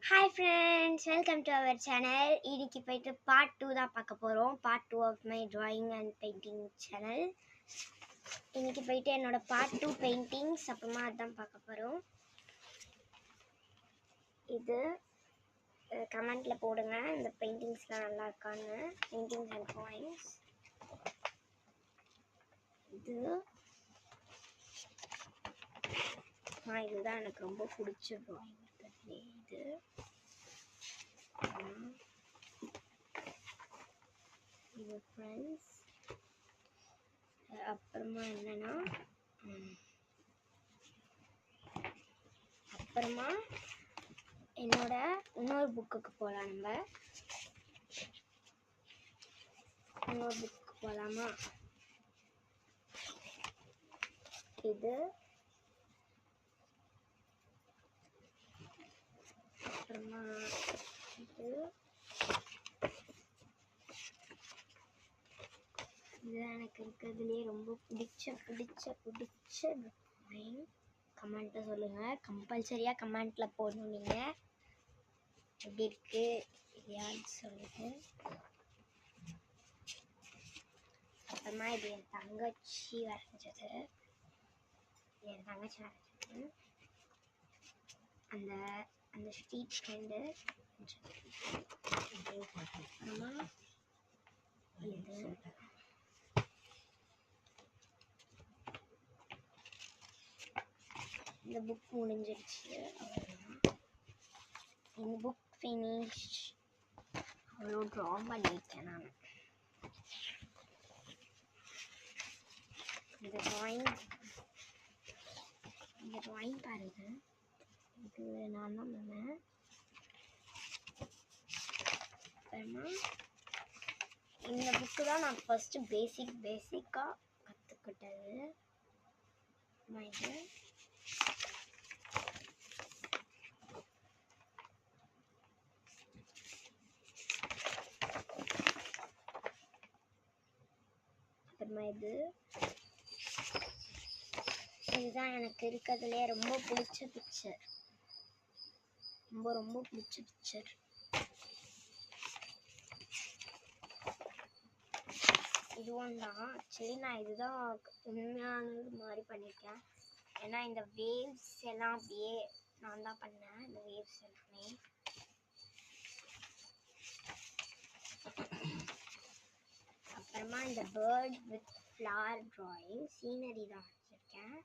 Hi friends, welcome to our channel. இன்னைக்கு போயிட்டு part 2 தான் பார்க்க போறோம். Part 2 of my drawing and painting channel. இன்னைக்கு போயிட்டு என்னோட பார்ட் 2 பெயிண்டிங்ஸ் அப்புறமா அதான் பார்க்க போறோம். இது கமெண்ட்ல போடுங்க இந்த பெயிண்டிங்ஸ்லாம் நல்லா இருக்கான்னு. Paintings and drawings. இதுதான் எனக்கு ரொம்ப பிடிச்ச drawing. இது இது ஃப்ரெண்ட்ஸ். அப்புறமா என்னன்னா அப்புறமா என்னோட இன்னொரு புக்குக்கு போகலாம். நம்ம இன்னொரு புக்கு போகலாமா? இது அப்புறமா இது எனக்கு இருக்கிறதுலே ரொம்ப பிடிச்ச ட்ராயிங். கமெண்ட்டை சொல்லுங்கள், கம்பல்சரியாக கமெண்ட்டில் போடணும். நீங்கள் எப்படி இருக்கு யான்னு சொல்லுங்க. அப்புறமா இது என் தங்கச்சி வரைஞ்சது. அந்த அந்த ஸ்ட்ரீட் ஃப்ரெண்டு. அப்புறமா இது இந்த புக் முடிஞ்சிருச்சு. இந்த புக் ஃபினிஷ். அவ்வளோ ட்ரா பண்ணியிருக்கேன் நான். இந்த ட்ராயிங் பாருங்க. இது நான் தான் பண்ணேன். அப்புறமா இந்த புக்கு தான் நான் ஃபஸ்ட்டு பேசிக்காக கற்றுக்கிட்டது. இது அப்புறமா இதுதான் எனக்கு இருக்கிறதுலே ரொம்ப பிடிச்ச பிக்சர். ரொம்ப பிடிச்ச பிக்சர். இதுவும் தான். ஆக்சுவலி நான் இதுதான் உண்மையானது மாதிரி பண்ணியிருக்கேன். ஏன்னா இந்த வேவ்ஸ் எல்லாம் அப்படியே நான் தான் பண்ணேன். இந்த வேவ்ஸ் எல்லாமே அப்புறமா இந்த bird with flower drawing scenery தான் வச்சுருக்கேன்.